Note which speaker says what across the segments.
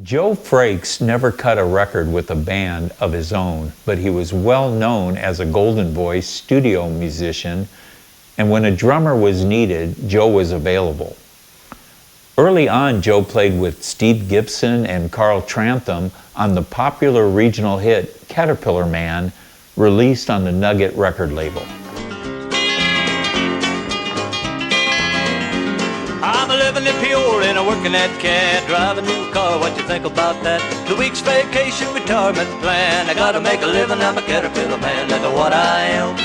Speaker 1: Joe Frakes never cut a record with a band of his own, but he was well known as a Golden Voice studio musician, and when a drummer was needed, Joe was available. Early on, Joe played with Steve Gibson and Carl Trantham on the popular regional hit Caterpillar Man, released on the Nugget record label.
Speaker 2: I'm a living it pure and a working that cat, drive a new car, what you think about that? 2 weeks vacation retirement plan, I gotta make a living, I'm a Caterpillar Man, that's what I am.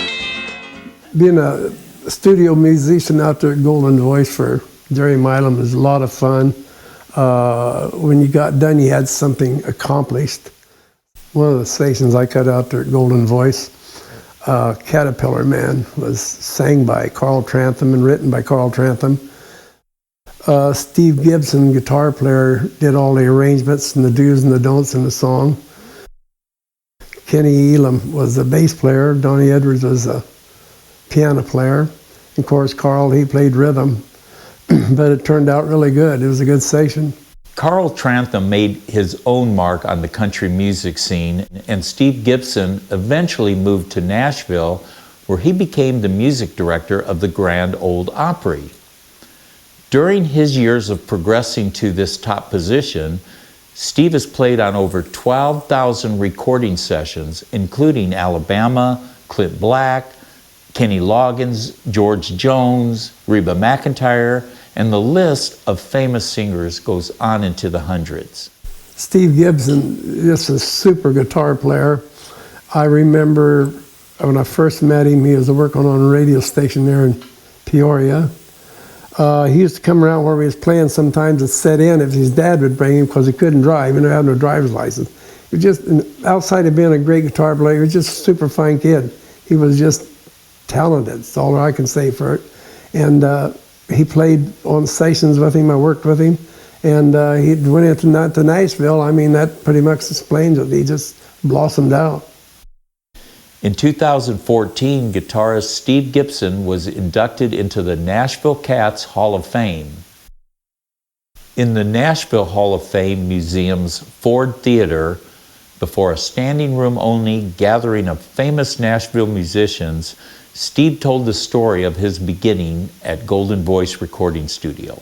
Speaker 3: Being a studio musician out there at Golden Voice for Jerry Milam was a lot of fun. When you got done, you had something accomplished. One of the stations I cut out there at Golden Voice, Caterpillar Man, was sang by Carl Trantham and written by Carl Trantham. Steve Gibson, guitar player, did all the arrangements and the do's and the don'ts in the song. Kenny Elam was the bass player. Donnie Edwards was a piano player. Of course, Carl, he played rhythm. But it turned out really good. It was a good station.
Speaker 1: Carl Trantham made his own mark on the country music scene, and Steve Gibson eventually moved to Nashville, where he became the music director of the Grand Ole Opry. During his years of progressing to this top position, Steve has played on over 12,000 recording sessions, including Alabama, Clint Black, Kenny Loggins, George Jones, Reba McEntire, and the list of famous singers goes on into the hundreds.
Speaker 3: Steve Gibson, just a super guitar player. I remember when I first met him, he was working on a radio station there in Peoria. He used to come around where we was playing sometimes and sit in if his dad would bring him because he couldn't drive. He didn't have no driver's license. He was just, outside of being a great guitar player, he was just a super fine kid. He was just talented, that's all I can say for it. And he played on stations with him, I worked with him. And he went into Nashville. I mean, that pretty much explains it. He just blossomed out.
Speaker 1: In 2014, guitarist Steve Gibson was inducted into the Nashville Cats Hall of Fame. In the Nashville Hall of Fame Museum's Ford Theater, before a standing room only gathering of famous Nashville musicians, Steve told the story of his beginning at Golden Voice Recording Studio.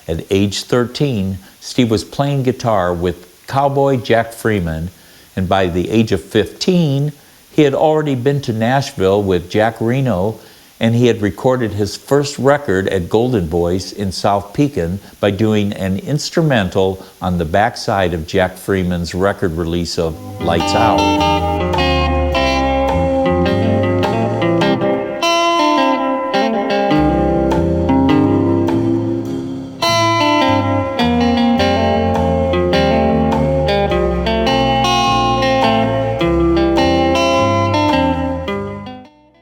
Speaker 1: At age 13, Steve was playing guitar with cowboy Jack Freeman, and by the age of 15, he had already been to Nashville with Jack Reno, and he had recorded his first record at Golden Voice in South Pekin by doing an instrumental on the backside of Jack Freeman's record release of Lights Out.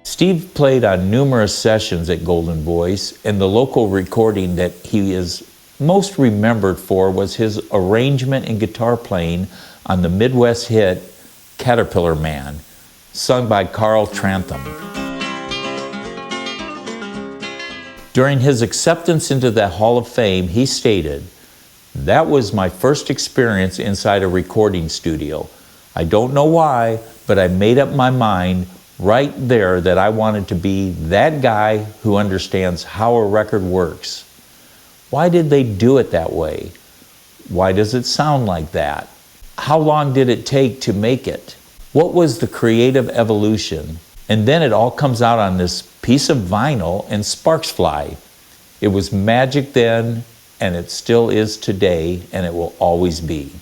Speaker 1: Steve played on numerous sessions at Golden Voice, and the local recording that he is most remembered for was his arrangement and guitar playing on the Midwest hit Caterpillar Man, sung by Carl Trantham. During his acceptance into the Hall of Fame, he stated, "That was my first experience inside a recording studio. I don't know why, but I made up my mind right there that I wanted to be that guy who understands how a record works. Why did they do it that way? Why does it sound like that? How long did it take to make it? What was the creative evolution? And then it all comes out on this piece of vinyl and sparks fly. It was magic then, and it still is today, and it will always be."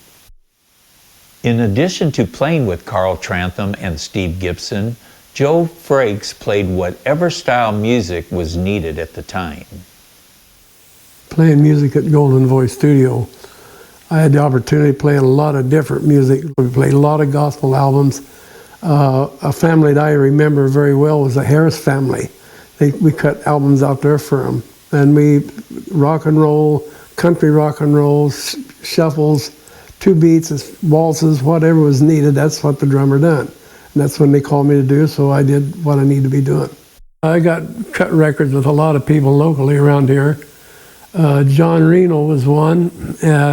Speaker 1: In addition to playing with Carl Trantham and Steve Gibson, Joe Frakes played whatever style music was needed at the time.
Speaker 3: Playing music at Golden Voice Studio, I had the opportunity of playing a lot of different music. We played a lot of gospel albums. A family that I remember very well was the Harris family. We cut albums out there for them. And we rock and roll, country rock and roll, shuffles, 2 beats, waltzes, whatever was needed, that's what the drummer done. And that's when they called me to do, so I did what I need to be doing. I got cut records with a lot of people locally around here. John Reno was one.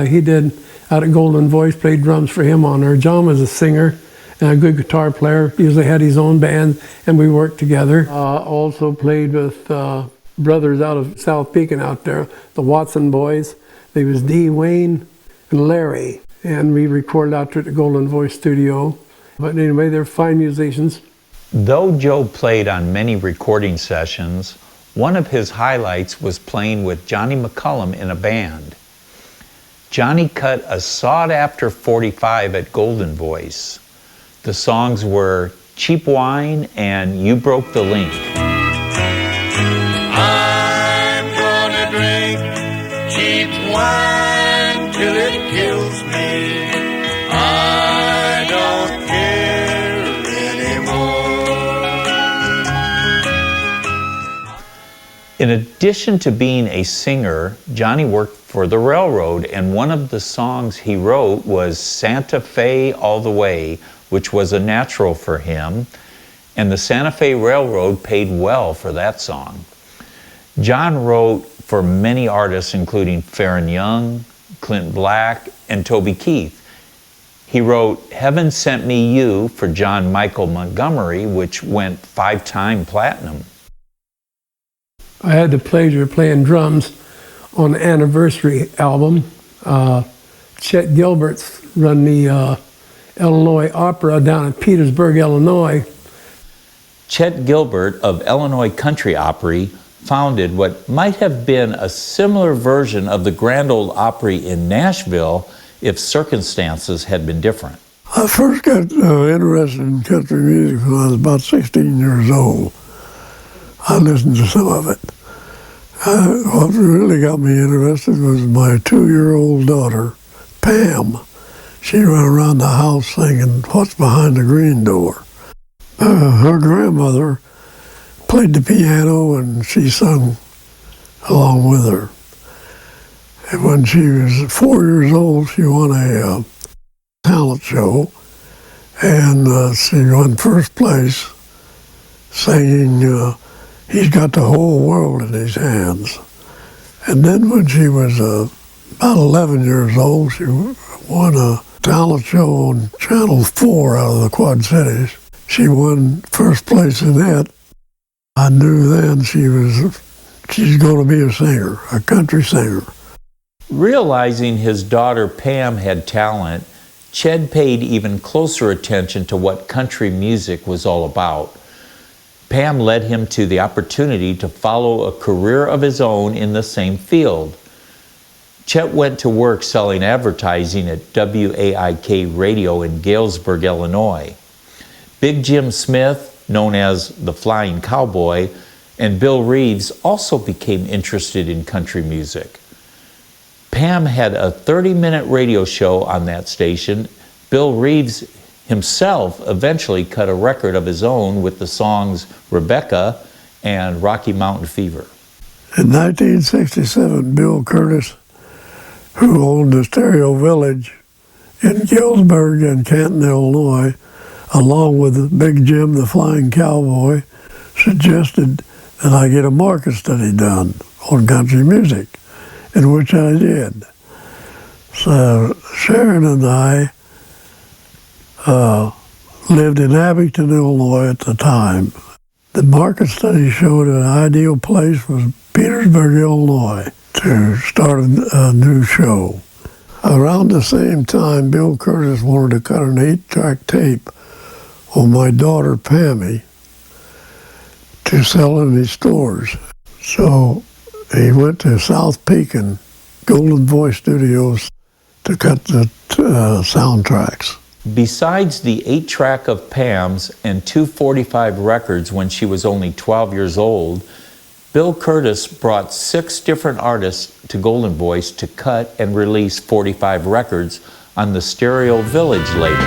Speaker 3: He did, out at Golden Voice, played drums for him on there. John was a singer and a good guitar player. Usually had his own band, and we worked together. Also played with brothers out of South Pekin out there, the Watson boys. There was Dee, Wayne, and Larry, and we recorded out there at the Golden Voice studio. But anyway, they're fine musicians.
Speaker 1: Though Joe played on many recording sessions, one of his highlights was playing with Johnny McCallum in a band. Johnny cut a sought-after 45 at Golden Voice. The songs were Cheap Wine and You Broke the Link.
Speaker 2: I'm gonna drink cheap wine till it kills me. I don't care anymore.
Speaker 1: In addition to being a singer, Johnny worked for the railroad, and one of the songs he wrote was Santa Fe All the Way, which was a natural for him, and the Santa Fe Railroad paid well for that song. John wrote for many artists, including Farron Young, Clint Black, and Toby Keith. He wrote Heaven Sent Me You for John Michael Montgomery, which went 5-time platinum.
Speaker 3: I had the pleasure of playing drums on the Anniversary album. Chet Gilbert's run the Illinois Opera down in Petersburg, Illinois.
Speaker 1: Chet Gilbert of Illinois Country Opry founded what might have been a similar version of the Grand Ole Opry in Nashville if circumstances had been different.
Speaker 4: I first got interested in country music when I was about 16 years old. I listened to some of it. What really got me interested was my 2-year-old daughter, Pam. She ran around the house singing What's Behind the Green Door. Her grandmother played the piano and she sung along with her. And when she was 4 years old, she won a talent show, and she won first place singing He's Got the Whole World in His Hands. And then when she was about 11 years old, she won a talent show on Channel 4 out of the Quad Cities. She won first place in that. I knew then she's going to be a singer, a country singer.
Speaker 1: Realizing his daughter Pam had talent, Chet paid even closer attention to what country music was all about. Pam led him to the opportunity to follow a career of his own in the same field. Chet went to work selling advertising at WAIK Radio in Galesburg, Illinois. Big Jim Smith, known as the Flying Cowboy, and Bill Reeves also became interested in country music. Pam had a 30-minute radio show on that station. Bill Reeves himself eventually cut a record of his own with the songs Rebecca and Rocky Mountain Fever.
Speaker 4: In 1967, Bill Curtis, who owned the Stereo Village in Galesburg and Canton, Illinois, along with Big Jim the Flying Cowboy, suggested that I get a market study done on country music, in which I did. So Sharon and I lived in Abington, Illinois at the time. The market study showed an ideal place was Petersburg, Illinois, to start a new show. Around the same time, Bill Curtis wanted to cut an 8-track tape on my daughter, Pammy, to sell in his stores. So he went to South Pekin, Golden Voice Studios, to cut the soundtracks.
Speaker 1: Besides the 8-track of Pam's and 2 45 records when she was only 12 years old, Bill Curtis brought 6 different artists to Golden Voice to cut and release 45 records on the Stereo Village label.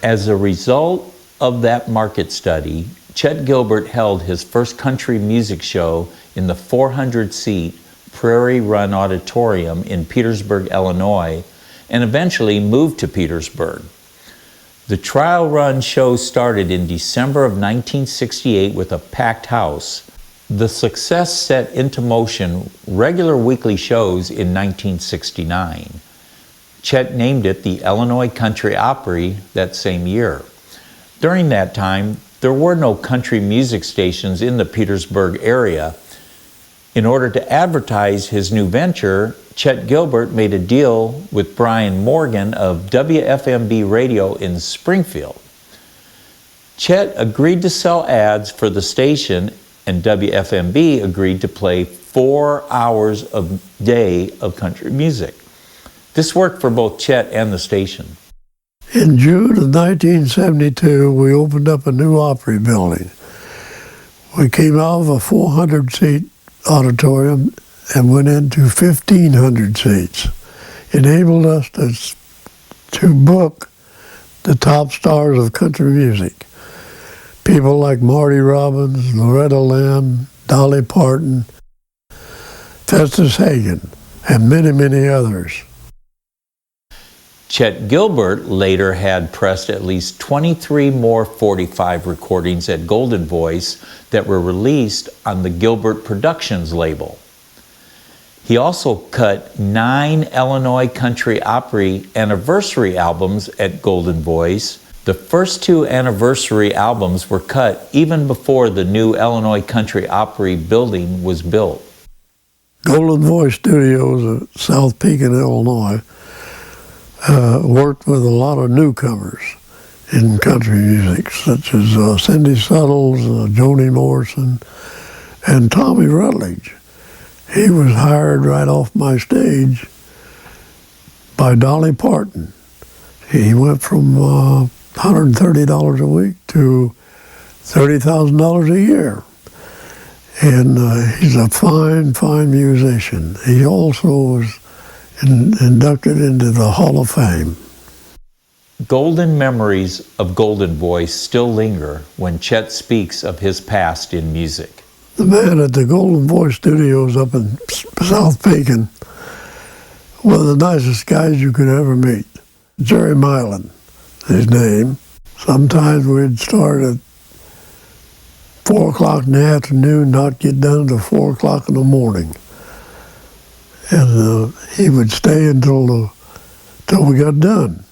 Speaker 1: As a result of that market study, Chet Gilbert held his first country music show in the 400-seat Prairie Run Auditorium in Petersburg, Illinois, and eventually moved to Petersburg. The trial run show started in December of 1968 with a packed house. The success set into motion regular weekly shows in 1969. Chet named it the Illinois Country Opry that same year. During that time, there were no country music stations in the Petersburg area. In order to advertise his new venture, Chet Gilbert made a deal with Brian Morgan of WFMB Radio in Springfield. Chet agreed to sell ads for the station, and WFMB agreed to play 4 hours a day of country music. This worked for both Chet and the station.
Speaker 4: In June of 1972, we opened up a new Opry building. We came out of a 400-seat auditorium and went into 1,500 seats. Enabled us to book the top stars of country music. People like Marty Robbins, Loretta Lynn, Dolly Parton, Festus Hagen, and many, many others.
Speaker 1: Chet Gilbert later had pressed at least 23 more 45 recordings at Golden Voice that were released on the Gilbert Productions label. He also cut 9 Illinois Country Opry anniversary albums at Golden Voice. The first 2 anniversary albums were cut even before the new Illinois Country Opry building was built.
Speaker 4: Golden Voice Studios at South Pekin, Illinois, worked with a lot of newcomers in country music, such as Cindy Suttles, Joni Morrison, and Tommy Rutledge. He was hired right off my stage by Dolly Parton. He went from $130 a week to $30,000 a year. And he's a fine, fine musician. He also was inducted into the Hall of Fame.
Speaker 1: Golden memories of Golden Voice still linger when Chet speaks of his past in music.
Speaker 4: The man at the Golden Voice Studios up in South Pekin, one of the nicest guys you could ever meet. Jerry Milam, his name. Sometimes we'd start at 4 o'clock in the afternoon, not get done until 4 o'clock in the morning. And he would stay until we got done.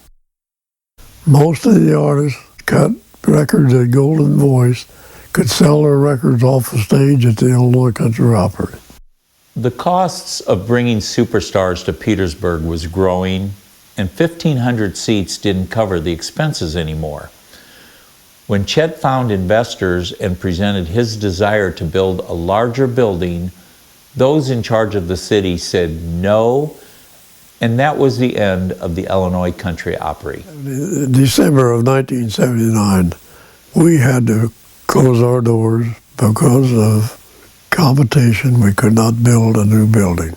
Speaker 4: Most of the artists cut records at Golden Voice could sell their records off the stage at the Illinois Country Opry.
Speaker 1: The costs of bringing superstars to Petersburg was growing, and 1,500 seats didn't cover the expenses anymore. When Chet found investors and presented his desire to build a larger building, those in charge of the city said no, and that was the end of the Illinois Country Opry.
Speaker 4: In December of 1979, we had to close our doors because of competition. We could not build a new building.